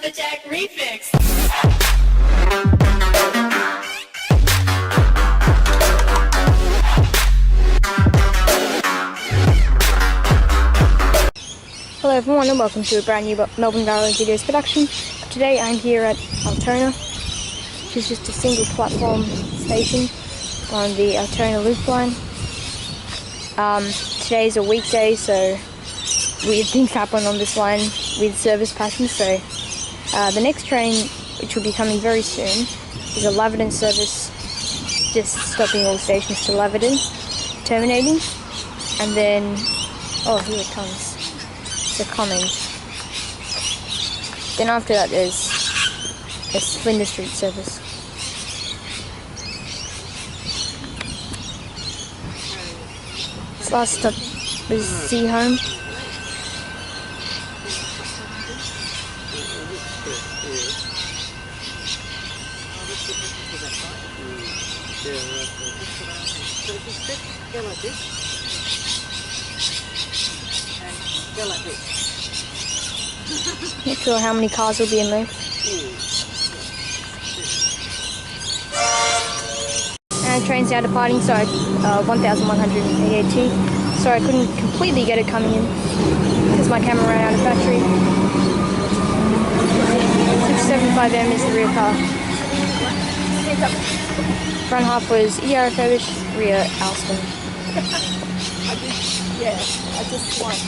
Slumberjack remix. Hello everyone and welcome to a brand new Melbourne Railway videos production. Today I'm here at Altona, which is just a single platform station on the Altona loop line. Today is a weekday, so weird things happen on this line with service patterns. So the next train, which will be coming very soon, is a Laverton service, just stopping all stations to Laverton, terminating, and then, oh, here it comes. The Commons. Then after that there's a Flinders Street service. This last stop was Z Home. Go like this. Go like this. Not sure how many cars will be in there. And train's now departing, so 1188T. So I couldn't completely get it coming in because my camera ran out of battery. 675M is the rear car. Front half was ER refurbished, rear Alston. I just want to.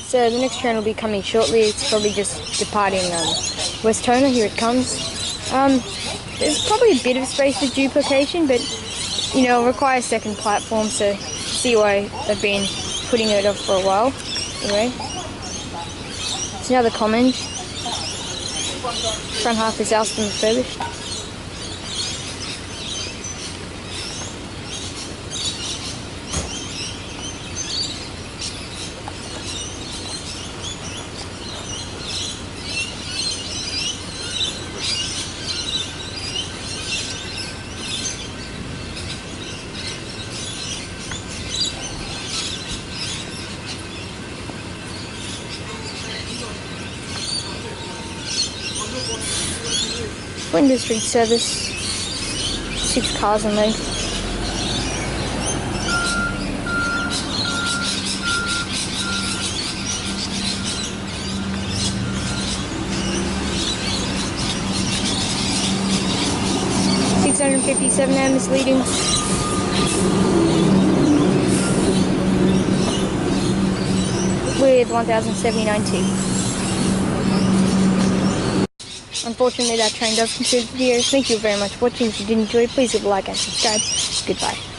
So the next train will be coming shortly. It's probably just departing West Gate. Here it comes. There's probably a bit of space for duplication, but you know, it requires second platform, so see why they've been putting it off for a while. Anyway, it's now the Commons. Front half is Alston refurbished. Flinders Street service, 6 cars in length. M is leading. With 1079T. Unfortunately, that train does conclude the video. Thank you very much for watching. If you did enjoy, please leave a like and subscribe. Goodbye.